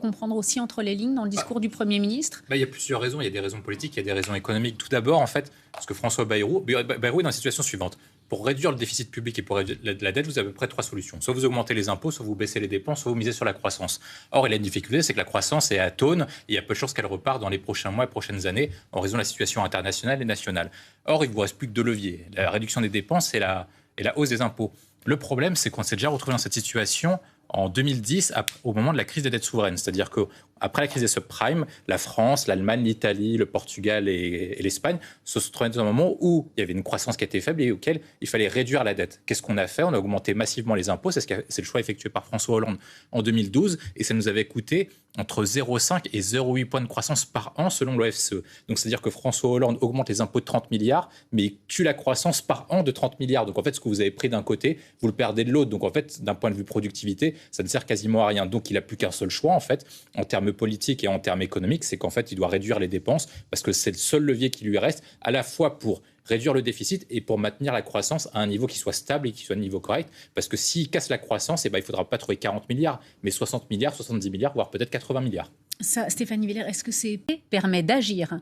comprendre aussi entre les lignes dans le discours du Premier ministre? Il y a plusieurs raisons. Il y a des raisons politiques, il y a des raisons économiques. Tout d'abord, en fait, parce que François Bayrou est dans la situation suivante. Pour réduire le déficit public et pour réduire la dette, vous avez à peu près 3 solutions. Soit vous augmentez les impôts, soit vous baissez les dépenses, soit vous misez sur la croissance. Or, il y a une difficulté, c'est que la croissance est atone et il y a peu de chances qu'elle reparte dans les prochains mois et prochaines années en raison de la situation internationale et nationale. Or, il ne vous reste plus que deux leviers, la réduction des dépenses et la hausse des impôts. Le problème, c'est qu'on s'est déjà retrouvé dans cette situation en 2010, au moment de la crise des dettes souveraines. C'est-à-dire qu'après la crise des subprimes, la France, l'Allemagne, l'Italie, le Portugal et l'Espagne se sont trouvés dans un moment où il y avait une croissance qui était faible et auquel il fallait réduire la dette. Qu'est-ce qu'on a fait? On a augmenté massivement les impôts. C'est le choix effectué par François Hollande en 2012 et ça nous avait coûté entre 0,5 et 0,8 points de croissance par an selon l'OFCE. Donc c'est-à-dire que François Hollande augmente les impôts de 30 milliards, mais il tue la croissance par an de 30 milliards. Donc en fait, ce que vous avez pris d'un côté, vous le perdez de l'autre. Donc en fait, d'un point de vue productivité, ça ne sert quasiment à rien. Donc il n'a plus qu'un seul choix, en fait, en termes politiques et en termes économiques, c'est qu'en fait, il doit réduire les dépenses parce que c'est le seul levier qui lui reste, à la fois pour réduire le déficit et pour maintenir la croissance à un niveau qui soit stable et qui soit de niveau correct. Parce que s'il casse la croissance, il ne faudra pas trouver 40 milliards, mais 60 milliards, 70 milliards, voire peut-être 80 milliards. Ça, Stéphanie Villers, est-ce que c'est permet d'agir?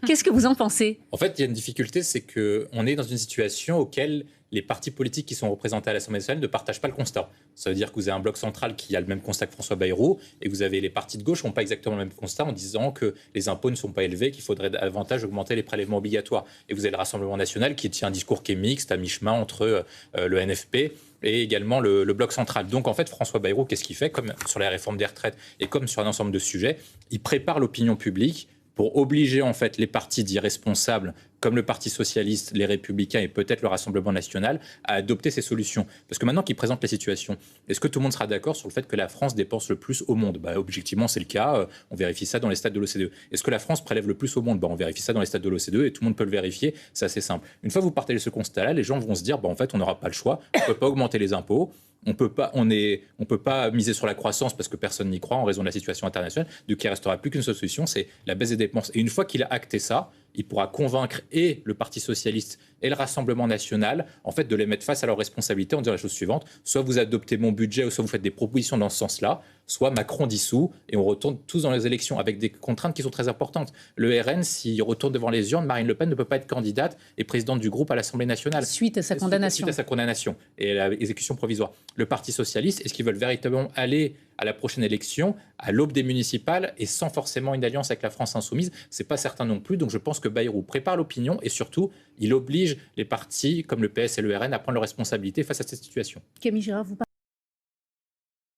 Qu'est-ce que vous en pensez? En fait, il y a une difficulté, c'est qu'on est dans une situation auquel les partis politiques qui sont représentés à l'Assemblée nationale ne partagent pas le constat. Ça veut dire que vous avez un bloc central qui a le même constat que François Bayrou et vous avez les partis de gauche qui n'ont pas exactement le même constat en disant que les impôts ne sont pas élevés, qu'il faudrait davantage augmenter les prélèvements obligatoires. Et vous avez le Rassemblement national qui tient un discours qui est mixte, à mi-chemin entre le NFP et également le bloc central. Donc en fait, François Bayrou, qu'est-ce qu'il fait? Comme sur la réforme des retraites et comme sur un ensemble de sujets, il prépare l'opinion publique pour obliger en fait les partis dits responsables, comme le Parti socialiste, les Républicains et peut-être le Rassemblement national, à adopter ces solutions. Parce que maintenant qu'ils présentent la situation, est-ce que tout le monde sera d'accord sur le fait que la France dépense le plus au monde? Objectivement, c'est le cas. On vérifie ça dans les stats de l'OCDE. Est-ce que la France prélève le plus au monde? On vérifie ça dans les stats de l'OCDE et tout le monde peut le vérifier. C'est assez simple. Une fois que vous partagez ce constat-là, les gens vont se dire, en fait, on n'aura pas le choix. On ne peut pas augmenter les impôts. On peut pas miser sur la croissance parce que personne n'y croit en raison de la situation internationale. Donc il ne restera plus qu'une seule solution, c'est la baisse des dépenses. Et une fois qu'il a acté ça, il pourra convaincre et le Parti socialiste et le Rassemblement national en fait de les mettre face à leurs responsabilités en disant la chose suivante: soit vous adoptez mon budget, ou soit vous faites des propositions dans ce sens-là, soit Macron dissout et on retourne tous dans les élections avec des contraintes qui sont très importantes. Le RN, s'il retourne devant les urnes, Marine Le Pen ne peut pas être candidate et présidente du groupe à l'Assemblée nationale. Suite à sa condamnation. Suite à sa condamnation et à l'exécution provisoire. Le Parti socialiste, est-ce qu'ils veulent véritablement aller à la prochaine élection, à l'aube des municipales et sans forcément une alliance avec la France insoumise? C'est pas certain non plus. Donc je pense que Bayrou prépare l'opinion et surtout, il oblige les partis comme le PS et le RN à prendre leurs responsabilités face à cette situation. Camille Girard, vous parlez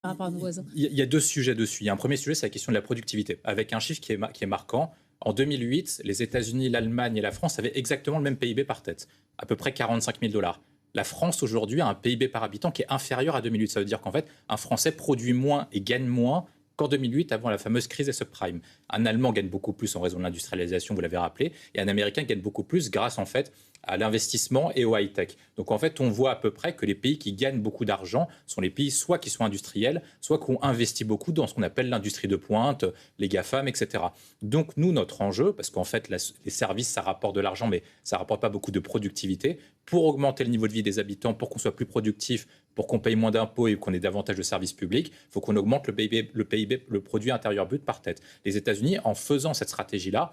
par rapport à nos voisins. Il y a deux sujets dessus. Il y a un premier sujet, c'est la question de la productivité, avec un chiffre qui est marquant. En 2008, les États-Unis, l'Allemagne et la France avaient exactement le même PIB par tête, à peu près 45 000 $. La France, aujourd'hui, a un PIB par habitant qui est inférieur à 2008. Ça veut dire qu'en fait, un Français produit moins et gagne moins qu'en 2008, avant la fameuse crise des subprimes. Un Allemand gagne beaucoup plus en raison de l'industrialisation, vous l'avez rappelé, et un Américain gagne beaucoup plus grâce, en fait, à l'investissement et au high-tech. Donc, en fait, on voit à peu près que les pays qui gagnent beaucoup d'argent sont les pays soit qui sont industriels, soit qui ont investi beaucoup dans ce qu'on appelle l'industrie de pointe, les GAFAM, etc. Donc, nous, notre enjeu, parce qu'en fait, les services, ça rapporte de l'argent, mais ça ne rapporte pas beaucoup de productivité, pour augmenter le niveau de vie des habitants, pour qu'on soit plus productif, pour qu'on paye moins d'impôts et qu'on ait davantage de services publics, il faut qu'on augmente le PIB, le produit intérieur brut par tête. Les États-Unis, en faisant cette stratégie-là,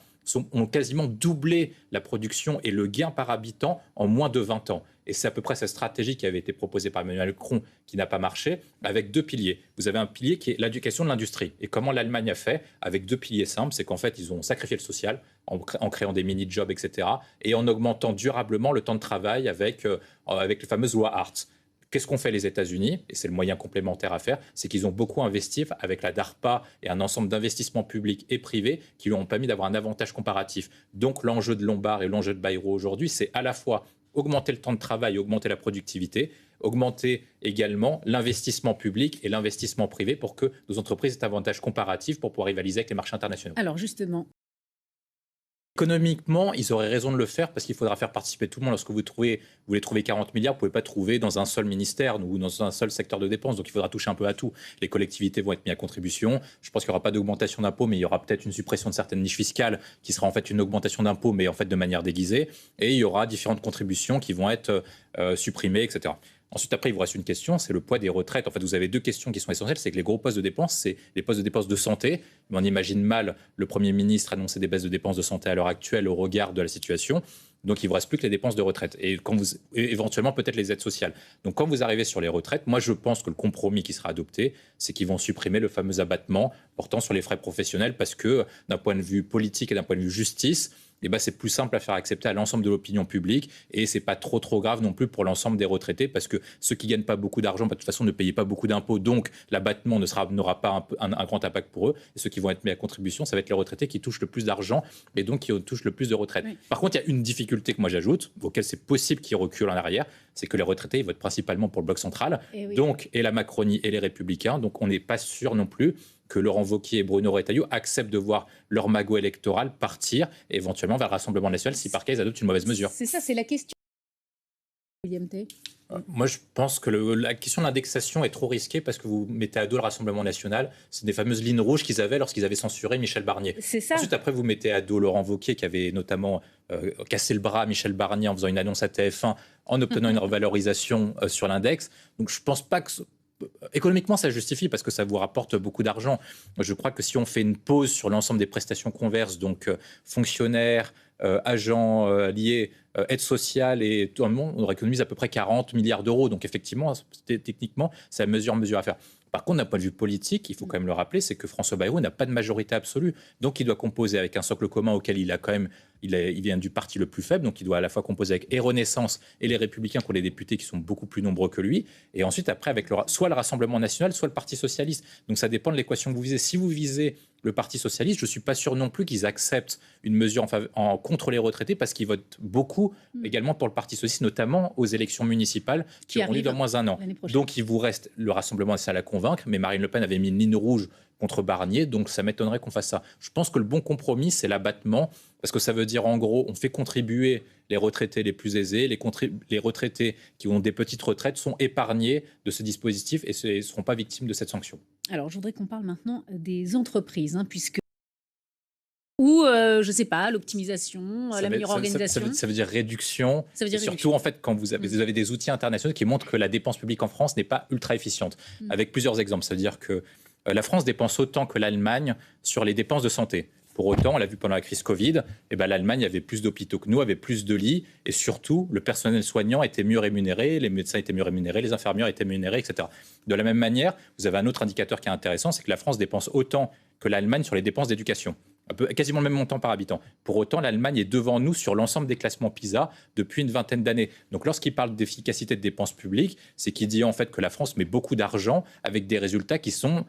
ont quasiment doublé la production et le gain par habitant en moins de 20 ans. Et c'est à peu près cette stratégie qui avait été proposée par Emmanuel Macron qui n'a pas marché, avec deux piliers. Vous avez un pilier qui est l'éducation de l'industrie. Et comment l'Allemagne a fait avec deux piliers simples, c'est qu'en fait, ils ont sacrifié le social en créant des mini-jobs, etc. et en augmentant durablement le temps de travail avec les fameuses lois Hartz. Qu'est-ce qu'ont fait les États-Unis? Et c'est le moyen complémentaire à faire, c'est qu'ils ont beaucoup investi avec la DARPA et un ensemble d'investissements publics et privés qui lui ont permis d'avoir un avantage comparatif. Donc l'enjeu de Lombard et l'enjeu de Bayrou aujourd'hui, c'est à la fois augmenter le temps de travail, augmenter la productivité, augmenter également l'investissement public et l'investissement privé pour que nos entreprises aient un avantage comparatif pour pouvoir rivaliser avec les marchés internationaux. Alors justement, économiquement, ils auraient raison de le faire parce qu'il faudra faire participer tout le monde. Lorsque vous voulez trouver 40 milliards, vous ne pouvez pas trouver dans un seul ministère ou dans un seul secteur de dépenses. Donc il faudra toucher un peu à tout. Les collectivités vont être mises à contribution. Je pense qu'il n'y aura pas d'augmentation d'impôts, mais il y aura peut-être une suppression de certaines niches fiscales qui sera en fait une augmentation d'impôts, mais en fait de manière déguisée. Et il y aura différentes contributions qui vont être supprimées, etc. Ensuite, après, il vous reste une question, c'est le poids des retraites. En fait, vous avez deux questions qui sont essentielles. C'est que les gros postes de dépenses, c'est les postes de dépenses de santé. Mais on imagine mal le Premier ministre annoncer des baisses de dépenses de santé à l'heure actuelle au regard de la situation. Donc, il ne vous reste plus que les dépenses de retraite et éventuellement peut-être les aides sociales. Donc, quand vous arrivez sur les retraites, moi, je pense que le compromis qui sera adopté, c'est qu'ils vont supprimer le fameux abattement portant sur les frais professionnels parce que d'un point de vue politique et d'un point de vue justice, c'est plus simple à faire accepter à l'ensemble de l'opinion publique et c'est pas trop grave non plus pour l'ensemble des retraités parce que ceux qui gagnent pas beaucoup d'argent, de toute façon, ne payaient pas beaucoup d'impôts, donc l'abattement n'aura pas un grand impact pour eux. Et ceux qui vont être mis à contribution, ça va être les retraités qui touchent le plus d'argent et donc qui touchent le plus de retraite. Oui. Par contre, il y a une difficulté que moi j'ajoute, auquel c'est possible qu'ils reculent en arrière, c'est que les retraités ils votent principalement pour le bloc central, donc et la Macronie et les Républicains, donc on n'est pas sûr non plus que Laurent Wauquiez et Bruno Retailleau acceptent de voir leur magot électoral partir éventuellement vers le Rassemblement national si par cas ils adoptent une mauvaise mesure. C'est ça, c'est la question. William Tay. Moi, je pense que la question de l'indexation est trop risquée parce que vous mettez à dos le Rassemblement national. C'est des fameuses lignes rouges qu'ils avaient lorsqu'ils avaient censuré Michel Barnier. C'est ça. Ensuite, après, vous mettez à dos Laurent Wauquiez qui avait notamment cassé le bras à Michel Barnier en faisant une annonce à TF1 en obtenant une revalorisation sur l'index. Donc, je ne pense pas que... Économiquement, ça justifie parce que ça vous rapporte beaucoup d'argent. Je crois que si on fait une pause sur l'ensemble des prestations converses, donc fonctionnaires, agents liés, aide sociale et tout le monde, on économise à peu près 40 milliards d'euros. Donc effectivement, techniquement, c'est mesure à faire. Par contre, d'un point de vue politique, il faut quand même le rappeler, c'est que François Bayrou n'a pas de majorité absolue. Donc il doit composer avec un socle commun auquel il vient du parti le plus faible. Donc il doit à la fois composer avec Renaissance et les Républicains pour les députés qui sont beaucoup plus nombreux que lui. Et ensuite, après, avec soit le Rassemblement national, soit le Parti socialiste. Donc ça dépend de l'équation que vous visez. Si vous visez le Parti socialiste, je ne suis pas sûr non plus qu'ils acceptent une mesure contre les retraités parce qu'ils votent beaucoup également pour le Parti socialiste, notamment aux élections municipales qui auront lieu dans moins d'un an. Donc il vous reste le Rassemblement national à convaincre, mais Marine Le Pen avait mis une ligne rouge contre Barnier, donc ça m'étonnerait qu'on fasse ça. Je pense que le bon compromis, c'est l'abattement, parce que ça veut dire en gros, on fait contribuer les retraités les plus aisés, les retraités qui ont des petites retraites sont épargnés de ce dispositif et ne seront pas victimes de cette sanction. Alors, je voudrais qu'on parle maintenant des entreprises, puisque... Ou, je ne sais pas, l'optimisation, la meilleure organisation. Ça veut dire réduction. Ça veut dire surtout, en fait, quand vous avez des outils internationaux qui montrent que la dépense publique en France n'est pas ultra efficiente. Avec plusieurs exemples. Ça veut dire que la France dépense autant que l'Allemagne sur les dépenses de santé. Pour autant, on l'a vu pendant la crise Covid, l'Allemagne avait plus d'hôpitaux que nous, avait plus de lits, et surtout, le personnel soignant était mieux rémunéré, les médecins étaient mieux rémunérés, les infirmières étaient mieux rémunérées, etc. De la même manière, vous avez un autre indicateur qui est intéressant, c'est que la France dépense autant que l'Allemagne sur les dépenses d'éducation. Quasiment le même montant par habitant. Pour autant, l'Allemagne est devant nous sur l'ensemble des classements PISA depuis une vingtaine d'années. Donc lorsqu'il parle d'efficacité de dépenses publiques, c'est qu'il dit en fait que la France met beaucoup d'argent avec des résultats qui sont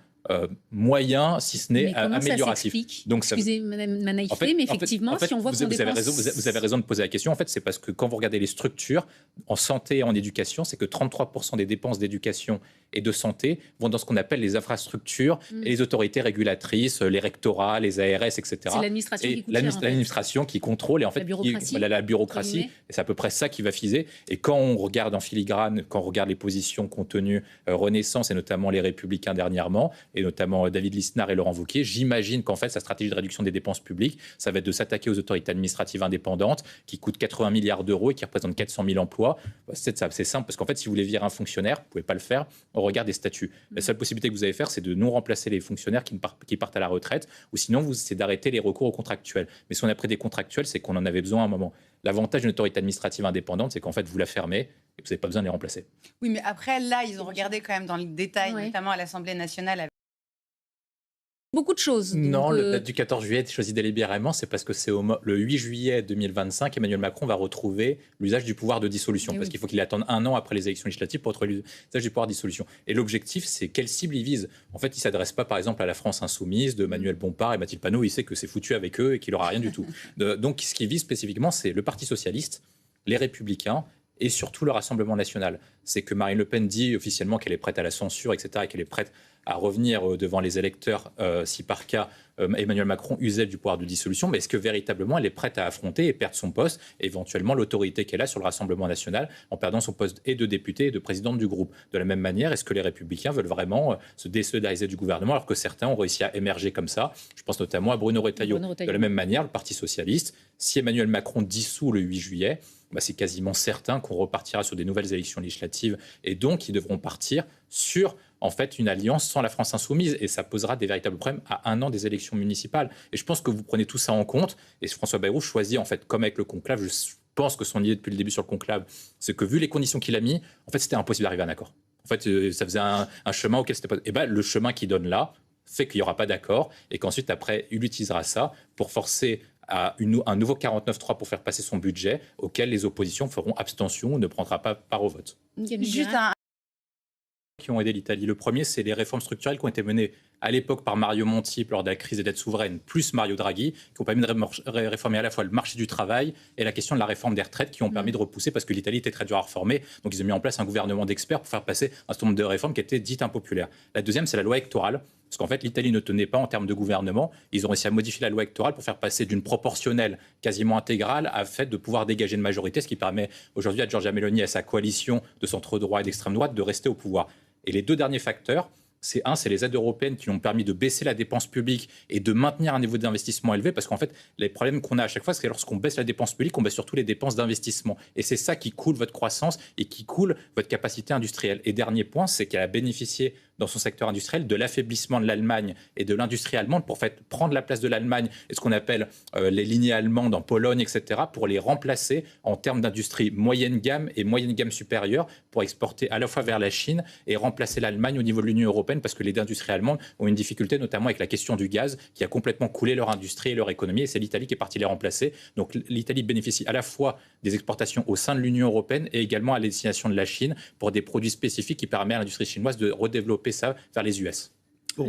moyens, si ce n'est amélioratifs. Donc, excusez ma naïveté, mais effectivement, si on voit qu'on dépense... Vous avez raison de poser la question. En fait, c'est parce que quand vous regardez les structures en santé et en éducation, c'est que 33% des dépenses d'éducation et de santé vont dans ce qu'on appelle les infrastructures et les autorités régulatrices, les rectorats, les ARS, etc. C'est l'administration qui coûte l'administration qui contrôle et en fait la bureaucratie. Et c'est à peu près ça qui va fiser. Et quand on regarde en filigrane, quand on regarde les positions qu'ont tenues Renaissance et notamment les Républicains dernièrement, et notamment David Lisnard et Laurent Wauquiez, j'imagine qu'en fait, sa stratégie de réduction des dépenses publiques, ça va être de s'attaquer aux autorités administratives indépendantes qui coûtent 80 milliards d'euros et qui représentent 400 000 emplois. C'est simple, parce qu'en fait, si vous voulez virer un fonctionnaire, vous ne pouvez pas le faire au regard des statuts. La seule possibilité que vous allez faire, c'est de non remplacer les fonctionnaires qui partent à la retraite, ou sinon, c'est d'arrêter les recours aux contractuels. Mais si on a pris des contractuels, c'est qu'on en avait besoin à un moment. L'avantage d'une autorité administrative indépendante, c'est qu'en fait, vous la fermez et vous n'avez pas besoin de les remplacer. Oui, mais après, là, ils ont regardé quand même dans le détail, notamment à l'Assemblée nationale. Beaucoup de choses. Non, la date du 14 juillet est choisie délibérément, c'est parce que c'est le 8 juillet 2025, Emmanuel Macron va retrouver l'usage du pouvoir de dissolution, parce qu'il faut qu'il attende un an après les élections législatives pour retrouver l'usage du pouvoir de dissolution. Et l'objectif, c'est quelle cible il vise. En fait, il ne s'adresse pas, par exemple, à la France insoumise de Manuel Bompard et Mathilde Panot, il sait que c'est foutu avec eux et qu'il n'aura rien du tout. Donc, ce qu'il vise spécifiquement, c'est le Parti socialiste, les Républicains, et surtout le Rassemblement national. C'est que Marine Le Pen dit officiellement qu'elle est prête à la censure, etc., et qu'elle est prête à revenir devant les électeurs si par cas Emmanuel Macron usait du pouvoir de dissolution, mais est-ce que véritablement elle est prête à affronter et perdre son poste, et éventuellement l'autorité qu'elle a sur le Rassemblement national, en perdant son poste et de député et de présidente du groupe. De la même manière, est-ce que les Républicains veulent vraiment se désolidariser du gouvernement alors que certains ont réussi à émerger comme ça? Je pense notamment à Bruno Retailleau. De la même manière, le Parti socialiste, si Emmanuel Macron dissout le 8 juillet, c'est quasiment certain qu'on repartira sur des nouvelles élections législatives et donc ils devront partir sur en fait une alliance sans la France insoumise et ça posera des véritables problèmes à un an des élections municipales. Et je pense que vous prenez tout ça en compte et François Bayrou choisit en fait, comme avec le conclave, je pense que son idée depuis le début sur le conclave, c'est que vu les conditions qu'il a mis, en fait c'était impossible d'arriver à un accord. En fait, ça faisait un chemin auquel c'était pas... Et le chemin qu'il donne là fait qu'il n'y aura pas d'accord et qu'ensuite après il utilisera ça pour forcer à un nouveau 49.3 pour faire passer son budget auquel les oppositions feront abstention ou ne prendra pas part au vote. Juste un... Qui ont aidé l'Italie. Le premier, c'est les réformes structurelles qui ont été menées à l'époque par Mario Monti lors de la crise des dettes souveraines, plus Mario Draghi, qui ont permis de réformer à la fois le marché du travail et la question de la réforme des retraites, qui ont permis de repousser, parce que l'Italie était très dure à reformer. Donc ils ont mis en place un gouvernement d'experts pour faire passer un certain nombre de réformes qui étaient dites impopulaires. La deuxième, c'est la loi électorale. Parce qu'en fait, l'Italie ne tenait pas en termes de gouvernement. Ils ont réussi à modifier la loi électorale pour faire passer d'une proportionnelle quasiment intégrale à fait de pouvoir dégager une majorité, ce qui permet aujourd'hui à Giorgia Meloni et à sa coalition de centre-droit et d'extrême droite de rester au pouvoir. Et les deux derniers facteurs, c'est les aides européennes qui ont permis de baisser la dépense publique et de maintenir un niveau d'investissement élevé, parce qu'en fait, les problèmes qu'on a à chaque fois, c'est que lorsqu'on baisse la dépense publique, on baisse surtout les dépenses d'investissement. Et c'est ça qui coule votre croissance et qui coule votre capacité industrielle. Et dernier point, c'est qu'elle a bénéficié dans son secteur industriel de l'affaiblissement de l'Allemagne et de l'industrie allemande pour prendre la place de l'Allemagne et ce qu'on appelle les lignées allemandes en Pologne, etc., pour les remplacer en termes d'industrie moyenne gamme et moyenne gamme supérieure pour exporter à la fois vers la Chine et remplacer l'Allemagne au niveau de l'Union européenne, parce que les industries allemandes ont une difficulté notamment avec la question du gaz qui a complètement coulé leur industrie et leur économie, et c'est l'Italie qui est partie les remplacer. Donc l'Italie bénéficie à la fois des exportations au sein de l'Union européenne et également à la destination de la Chine pour des produits spécifiques qui permettent à l'industrie chinoise de redévelopper ça vers les US. Bon.